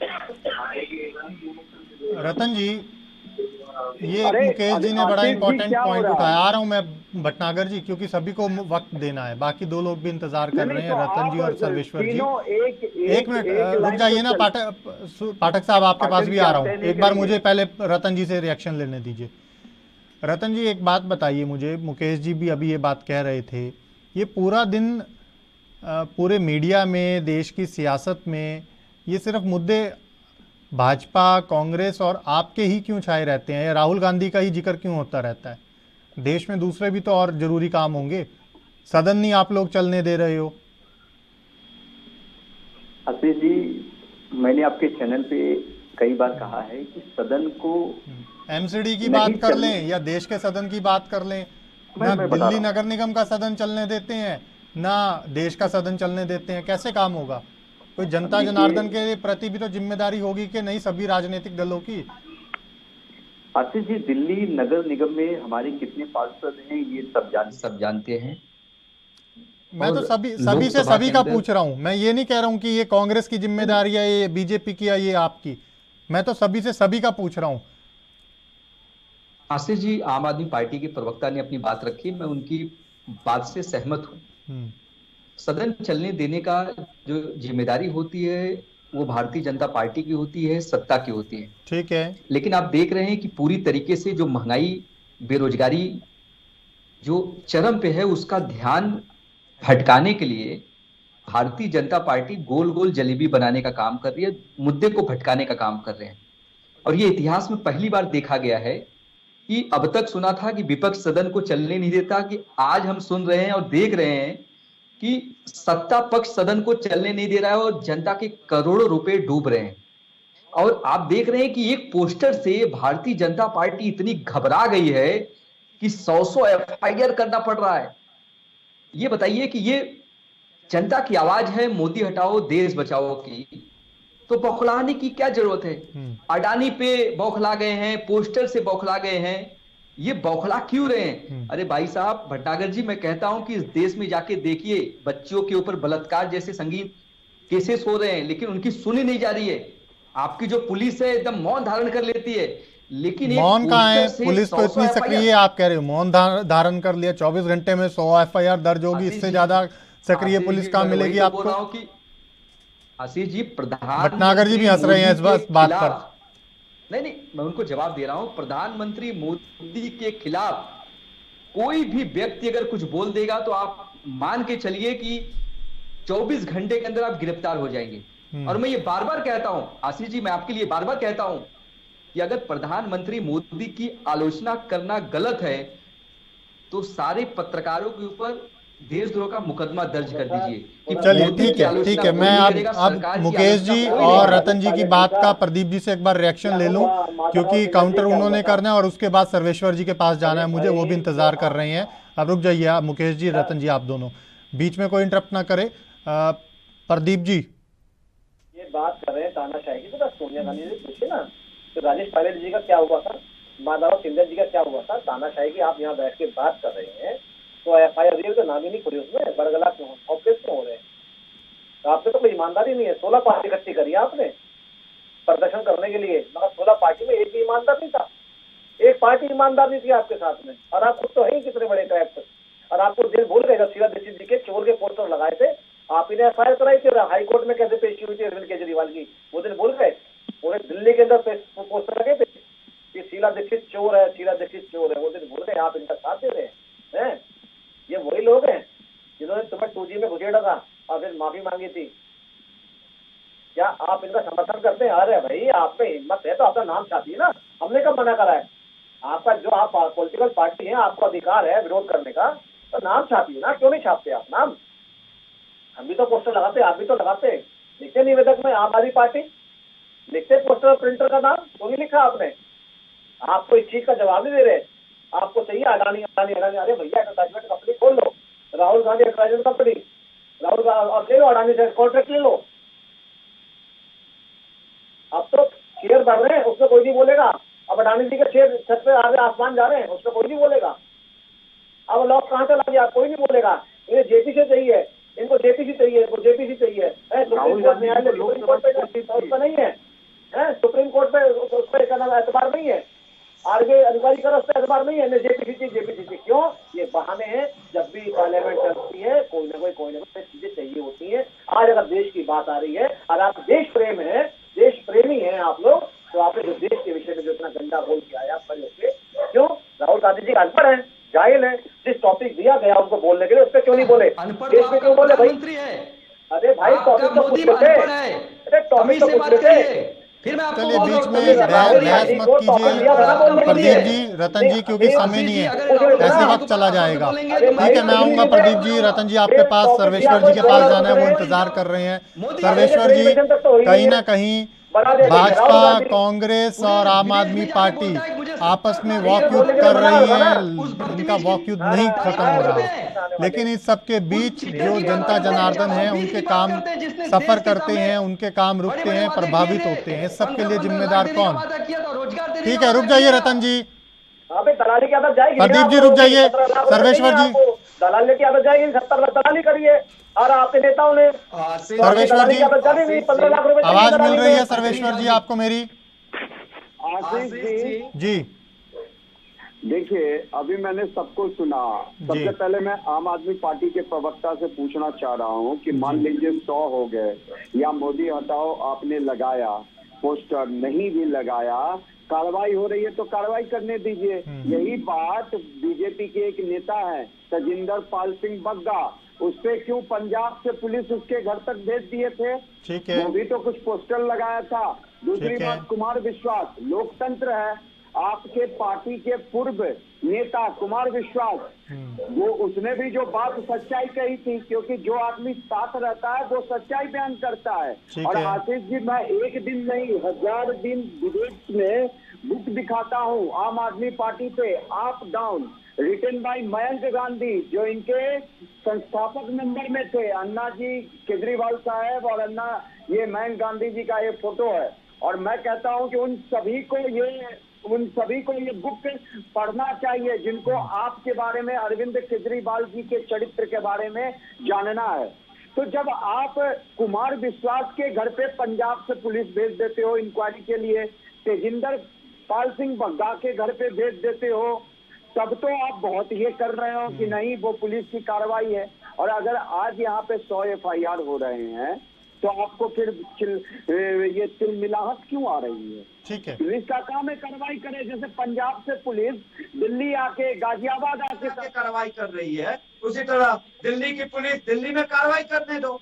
[SPEAKER 1] रतन जी, ये मुकेश जी ने बड़ा इंपॉर्टेंट पॉइंट उठाया। आ रहा हूं मैं भटनागर जी, क्योंकि सभी को वक्त देना है, बाकी 2 लोग भी इंतजार कर रहे हैं, रतन जी और सर्वेश्वर जी। एक मिनट रुक जाइए ना, पाठक साहब आपके पास भी आ रहा हूँ। एक बार मुझे पहले रतन जी से रिएक्शन लेने दीजिए। रतन जी, एक बात बताइए मुझे, मुकेश जी भी अभी ये बात कह रहे थे, ये पूरा दिन पूरे मीडिया में, देश की सियासत में ये सिर्फ मुद्दे भाजपा, कांग्रेस और आपके ही क्यों छाए रहते हैं? या राहुल गांधी का ही जिक्र क्यों होता रहता है? देश में दूसरे भी तो और जरूरी काम होंगे। सदन नहीं आप लोग चलने दे रहे हो।
[SPEAKER 5] आशीष जी, मैंने आपके चैनल पे कई बार कहा है कि सदन को
[SPEAKER 1] एमसीडी की बात कर लें या देश के सदन की बात कर लें, ना दिल्ली नगर निगम का सदन चलने देते हैं, ना देश का सदन चलने देते हैं। कैसे काम होगा? कोई जनता जनार्दन के प्रति भी तो जिम्मेदारी होगी कि नहीं, सभी राजनीतिक दलों की।
[SPEAKER 5] आशीष जी, दिल्ली नगर निगम में हमारे कितने पार्षद हैं ये सब जानते हैं।
[SPEAKER 1] मैं तो सभी से सभी का पूछ रहा हूं। मैं ये नहीं कह रहा हूं कि ये कांग्रेस की जिम्मेदारी है, ये बीजेपी की है, ये आपकी। मैं तो सभी से सभी का पूछ रहा हूं।
[SPEAKER 5] आशीष जी, आम आदमी पार्टी के प्रवक्ता ने अपनी बात रखी, मैं उनकी बात से सहमत हूं। सदन चलने देने का जो जिम्मेदारी होती है वो भारतीय जनता पार्टी की होती है, सत्ता की होती है।
[SPEAKER 1] ठीक है,
[SPEAKER 5] लेकिन आप देख रहे हैं कि पूरी तरीके से जो महंगाई, बेरोजगारी जो चरम पे है, उसका ध्यान भटकाने के लिए भारतीय जनता पार्टी गोल गोल जलेबी बनाने का काम कर रही है, मुद्दे को भटकाने का काम कर रहे हैं। और ये इतिहास में पहली बार देखा गया है कि अब तक सुना था कि विपक्ष सदन को चलने नहीं देता, कि आज हम सुन रहे हैं और देख रहे हैं कि सत्ता पक्ष सदन को चलने नहीं दे रहा है और जनता के करोड़ों रुपए डूब रहे हैं। और आप देख रहे हैं कि एक पोस्टर से भारतीय जनता पार्टी इतनी घबरा गई है कि 100 एफआईआर करना पड़ रहा है। ये बताइए कि ये जनता की आवाज है मोदी हटाओ देश बचाओ की, तो बौखलाने की क्या जरूरत है? अडानी पे बौखला गए हैं, पोस्टर से बौखला गए हैं, ये बौखला क्यों रहे हैं? अरे भाई साहब भट्टागर जी, मैं कहता हूं कि इस देश में जाके देखिए, बच्चियों के ऊपर बलात्कार जैसे संगीन केसेस हो रहे हैं, लेकिन उनकी सुनी नहीं जा रही है। आपकी जो पुलिस है एकदम मौन धारण कर लेती है, लेकिन
[SPEAKER 1] मौन कहाँ है? पुलिस तो इतनी सक्रिय है, आप कह रहे हो मौन धारण कर लिया। 24 घंटे में 100 एफआईआर दर्ज होगी, इससे ज्यादा सक्रिय पुलिस कहाँ मिलेगी आपको?
[SPEAKER 5] आशीष जी, प्रधान
[SPEAKER 1] भटनागर जी भी हंस रहे हैं इस बात पर।
[SPEAKER 5] नहीं, मैं उनको जवाब दे रहा हूं। प्रधानमंत्री मोदी के खिलाफ कोई भी व्यक्ति अगर कुछ बोल देगा तो आप मान के चलिए कि 24 घंटे के अंदर आप गिरफ्तार हो जाएंगे। और मैं ये बार बार कहता हूं आशीष जी, मैं आपके लिए बार बार कहता हूं कि अगर प्रधानमंत्री मोदी की आलोचना करना गलत है तो सारे पत्रकारों के ऊपर देशद्रोह का मुकदमा दर्ज कर दीजिए।
[SPEAKER 1] चलिए ठीक है। मैं अब मुकेश जी और रतन जी की बात का प्रदीप जी से एक बार रिएक्शन ले लूं, क्योंकि काउंटर उन्होंने करना है और उसके बाद सर्वेश्वर जी के पास जाना है मुझे, वो भी इंतजार कर रहे हैं। अब रुक जाइए आप, मुकेश जी, रतन जी, आप दोनों बीच में कोई इंटरप्ट ना करे। प्रदीप जी,
[SPEAKER 4] ये बात कर रहे हैं तानाशाही की, तो सोनिया गांधी जी पूछे ना तो राजेश पायलट जी का क्या हुआ था, माधव सिंधिया जी का क्या हुआ था। तानाशाही की आप यहाँ बैठ के बात कर रहे हैं तो एफआईआर तो नाम ही नहीं खुली उसमें, बड़गला क्यों ऑफिस क्यों हो रहे हैं? तो आपसे तो कोई ईमानदारी नहीं है। 16 पार्टी इकट्ठी करी आपने प्रदर्शन करने के लिए, मगर 16 पार्टी में एक भी ईमानदार नहीं था, एक पार्टी ईमानदार नहीं थी आपके साथ में। और आप खुद तो है ही कितने बड़े करैक्टर। और आपको दिन भूल गए जब शीला दीक्षित जी के चोर के पोस्टर लगाए थे, आप ही ने एफआईआर कराई थी, हाईकोर्ट में कैसे पेशी हुई थी अरविंद केजरीवाल की, वो दिन भूल गए? पूरे दिल्ली के अंदर पोस्टर लगे थे कि शीला दीक्षित चोर है, शीला दीक्षित चोर है, वो दिन भूल गए? आप इनका साथ दे रहे हैं। ये वही लोग हैं जिन्होंने तुम्हें 2G में घुसेड़ा था और फिर माफी मांगी थी। क्या आप इनका समर्थन करते हैं? अरे भाई, आप में हिम्मत है तो अपना नाम छापिए ना, हमने कब मना करा है? आपका जो आप पॉलिटिकल पार्टी है, आपको अधिकार है विरोध करने का, तो नाम छापिए ना। क्यों नहीं छापते आप नाम? हम भी तो पोस्टर लगाते, आप भी तो लगाते। लिखते निवेदक में आम आदमी पार्टी, लिखते पोस्टर प्रिंटर का नाम, क्यों नहीं लिखा आपने? आपको इस चीज का जवाब नहीं दे रहे। आपको चाहिए अडानी अडानी अडानी। अरे भैया, एडवर्टाइजमेंट कंपनी खोल लो, राहुल गांधी एडवर्टाइजमेंट कंपनी, राहुल गांधी ले लो, अडानी से कॉन्ट्रैक्ट ले लो। अब तो शेयर बढ़ रहे हैं, उसमें कोई नहीं बोलेगा। अब अडानी जी के शेयर छत पे आगे आसमान जा रहे हैं, उसमें कोई नहीं बोलेगा। अब लॉक कहाँ चला गया, कोई नहीं बोलेगा। इन्हें जेपीसी चाहिए, इनको जेपीसी चाहिए, इनको जेपीसी चाहिए। सुप्रीम कोर्ट न्यायालय सुप्रीम कोर्ट पे उसका नहीं है, सुप्रीम कोर्ट पे उस पर एतबार नहीं है, आरबीआई अधिकारी का उस पर एतबार नहीं है। जेपीसी क्यों? ये बहाने हैं। जब भी पार्लियामेंट चलती है कोई ना कोई चीजें चाहिए होती है। आज अगर देश की बात आ रही है और आप देश प्रेम है, देश प्रेमी है आप लोग, तो आपने जो देश के विषय में जो इतना गंदा बोल किया है, आप क्यों? राहुल गांधी जी अनपढ़ है, जाहिल है। जिस टॉपिक दिया गया उनको बोलने के लिए, उस पर क्यों नहीं बोले? देश में क्यों बोले भाई? अरे भाई, टॉपिक तो पूछ लेते, अरे टॉपिक तो पूछ लेते।
[SPEAKER 1] चलिए बीच में बहस मत कीजिए प्रदीप जी, रतन जी, क्योंकि समय नहीं है, ऐसे वक्त चला जाएगा। ठीक है, मैं आऊंगा प्रदीप जी, रतन जी आपके पास, सर्वेश्वर जी के पास जाना है, वो इंतजार कर रहे हैं। सर्वेश्वर जी, कहीं ना कहीं भाजपा, कांग्रेस और आम आदमी पार्टी आपस में वॉक युद्ध कर रही है, इनका वॉक युद्ध नहीं खत्म हो रहा। लेकिन इस सबके बीच जो जनता जनार्दन है, उनके काम सफर करते हैं, उनके काम रुकते हैं, प्रभावित होते हैं। इस सब के लिए जिम्मेदार कौन? ठीक है, रुक जाइए रतन जी,
[SPEAKER 4] दलाली की आदत जाएगी।
[SPEAKER 1] प्रदीप जी रुक जाइए, सर्वेश्वर जी
[SPEAKER 4] दलाली की आदत जाएगी, 70 लाख दलाली करिए। और आपके नेताओं ने
[SPEAKER 1] सर्वेश्वर जी
[SPEAKER 4] 15 लाख रुपए
[SPEAKER 1] आवाज मिल रही है? सर्वेश्वर जी आपको मेरी?
[SPEAKER 7] आशीष
[SPEAKER 1] जी
[SPEAKER 7] देखिए, अभी मैंने सबको सुना। सबसे पहले मैं आम आदमी पार्टी के प्रवक्ता से पूछना चाह रहा हूं कि मान लीजिए 100 हो गए या मोदी हटाओ आपने लगाया पोस्टर, नहीं भी लगाया, कार्रवाई हो रही है तो कार्रवाई करने दीजिए। यही बात बीजेपी के एक नेता है तजिंदर पाल सिंह बग्गा, उस पे क्यों पंजाब से पुलिस उसके घर तक भेज दिए थे?
[SPEAKER 1] ठीक है,
[SPEAKER 7] वो भी तो कुछ पोस्टर लगाया था। दूसरी बात, कुमार विश्वास, लोकतंत्र है, आपके पार्टी के पूर्व नेता कुमार विश्वास, वो उसने भी जो बात सच्चाई कही थी, क्योंकि जो आदमी साथ रहता है वो सच्चाई बयान करता है। और आशीष जी, मैं एक दिन नहीं 1000 दिन विदेश में बुक दिखाता हूँ आम आदमी पार्टी पे, up down, written by Mayank Gandhi, जो इनके संस्थापक मेंबर में थे अन्ना जी, केजरीवाल साहब और अन्ना, ये मैन गांधी जी का ये फोटो है। और मैं कहता हूं कि उन सभी को ये बुक पढ़ना चाहिए जिनको आपके बारे में, अरविंद केजरीवाल जी के चरित्र के बारे में जानना है। तो जब आप कुमार विश्वास के घर पे पंजाब से पुलिस भेज देते हो इंक्वायरी के लिए, तेजिंदर पाल सिंह बग्गा के घर पे भेज देते हो, तब तो आप बहुत ये कर रहे हो कि नहीं वो पुलिस की कार्रवाई है। और अगर आज यहाँ पे 100 FIR हो रहे हैं तो आपको फिर ये तिलमिलाहट क्यों आ रही है?
[SPEAKER 1] ठीक है,
[SPEAKER 7] पुलिस का काम है कार्रवाई करे। जैसे पंजाब से पुलिस दिल्ली आके, गाजियाबाद आके
[SPEAKER 6] कार्रवाई कर रही है, उसी तरह दिल्ली की पुलिस दिल्ली में कार्रवाई करने दो।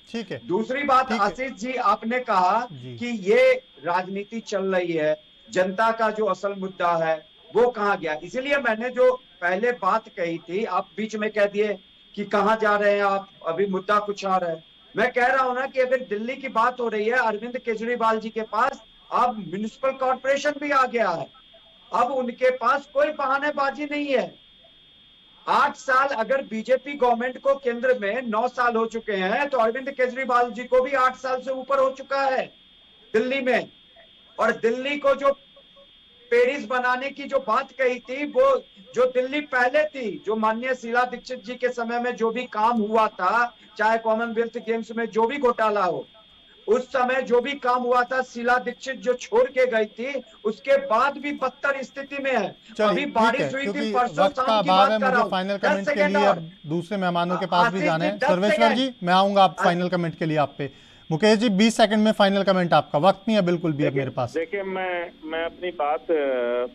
[SPEAKER 1] ठीक है।
[SPEAKER 6] दूसरी बात, आशीष जी आपने कहा कि ये राजनीति चल रही है, जनता का जो असल मुद्दा है वो कहाँ गया। इसीलिए मैंने जो पहले बात कही थी, आप बीच में कह दिए कि कहाँ जा रहे हैं आप, अभी मुद्दा कुछ और है। मैं कह रहा हूं ना कि अगर दिल्ली की बात हो रही है, अरविंद केजरीवाल जी के पास अब म्युनिसिपल कॉर्पोरेशन भी आ गया है। अब उनके पास कोई बहानेबाजी नहीं है। 8 साल अगर बीजेपी गवर्नमेंट को केंद्र में 9 साल हो चुके हैं, तो अरविंद केजरीवाल जी को भी 8 साल से ऊपर हो चुका है दिल्ली में। और दिल्ली को जो पेरिस बनाने की जो बात कही थी, वो जो दिल्ली पहले थी, जो माननीय शीला दीक्षित जी के समय में जो भी काम हुआ था, चाहे कॉमनवेल्थ गेम्स में जो भी घोटाला हो, उस समय जो भी काम हुआ था, शीला दीक्षित जो छोड़ के गई थी, उसके बाद भी बदतर स्थिति में है। अभी बारिश हुई थी परसों शाम की बात कर रहा हूं।
[SPEAKER 1] फाइनल कमेंट के लिए अब दूसरे मेहमानों के पास भी जाना है। सर्वेश्वर जी, मैं आऊंगा आप फाइनल कमेंट के लिए आप पे। मुकेश जी, 20 सेकंड में फाइनल कमेंट आपका, वक्त नहीं है बिल्कुल भी अब मेरे पास।
[SPEAKER 8] देखिए, मैं अपनी बात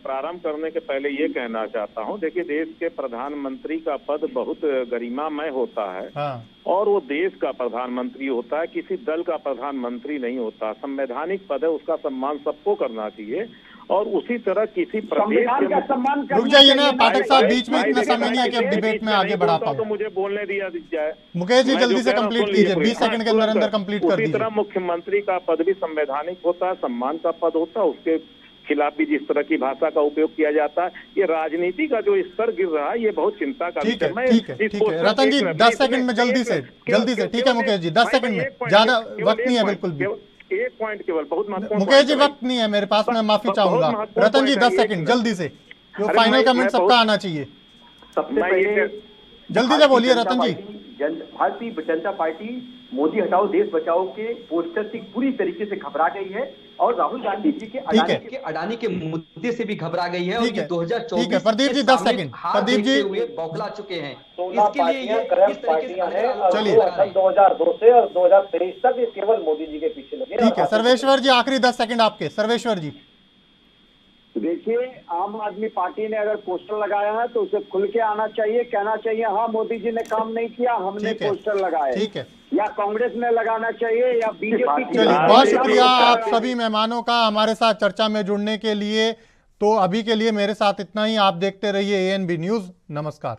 [SPEAKER 8] प्रारंभ करने के पहले ये कहना चाहता हूँ, देखिए देश के प्रधानमंत्री का पद बहुत गरिमामय होता है।
[SPEAKER 1] हाँ।
[SPEAKER 8] और वो देश का प्रधानमंत्री होता है, किसी दल का प्रधानमंत्री नहीं होता। संवैधानिक पद है, उसका सम्मान सबको करना चाहिए। और उसी तरह किसी प्रदेश
[SPEAKER 7] का सम्मान
[SPEAKER 1] रुक जाइए ना पाठक साहब, बीच में इतना समय नहीं है कि अब डिबेट में आगे बढ़ा पाऊं।
[SPEAKER 8] तो मुझे बोलने दिया जाए।
[SPEAKER 1] मुकेश जी जल्दी से कंप्लीट कीजिए, 20 सेकंड के अंदर अंदर कंप्लीट कर दीजिए।
[SPEAKER 8] उसी तरह मुख्यमंत्री का पद भी संवैधानिक होता है, सम्मान का पद होता है। उसके खिलाफ भी जिस तरह की भाषा का उपयोग किया जाता है, ये राजनीति का जो स्तर गिर रहा है, ये बहुत चिंता का विषय है।
[SPEAKER 1] ठीक है रतन जी, 10 सेकंड में जल्दी से। ठीक है मुकेश जी, 10 सेकंड में, ज्यादा वक्त नहीं है बिल्कुल भी।
[SPEAKER 8] एक पॉइंट केवल, बहुत महत्वपूर्ण।
[SPEAKER 1] मुकेश जी वक्त नहीं है मेरे पास, मैं माफी चाहूंगा। रतन जी 10 सेकंड जल्दी से, जो फाइनल कमेंट सबका आना चाहिए।
[SPEAKER 9] सबसे पहले
[SPEAKER 1] जल्दी से बोलिए रतन जी।
[SPEAKER 9] भारतीय जनता पार्टी मोदी हटाओ देश बचाओ के पोस्टर से पूरी तरीके से घबरा गई है और राहुल गांधी जी के
[SPEAKER 5] अडानी के मुद्दे से भी घबरा गई है। और ये 2024
[SPEAKER 1] ठीक है प्रदीप जी, 10 सेकंड। प्रदीप जी
[SPEAKER 5] बौखला चुके हैं।
[SPEAKER 4] 16 पार्टियां करप्ट पार्टियां हैं। चलिए, 2002 से और 2023 तक ये केवल मोदी जी के पीछे लगे।
[SPEAKER 1] ठीक है सर्वेश्वर जी, आखिरी 10 सेकंड आपके। सर्वेश्वर जी,
[SPEAKER 7] देखिए, आम आदमी पार्टी ने अगर पोस्टर लगाया है तो उसे खुल के आना चाहिए, कहना चाहिए हाँ मोदी जी ने काम नहीं किया, हमने पोस्टर लगाए।
[SPEAKER 1] ठीक है,
[SPEAKER 7] या कांग्रेस ने लगाना चाहिए या बीजेपी।
[SPEAKER 1] चलिए, बहुत शुक्रिया आप सभी मेहमानों का हमारे साथ चर्चा में जुड़ने के लिए। तो अभी के लिए मेरे साथ इतना ही। आप देखते रहिए ANB न्यूज़। नमस्कार।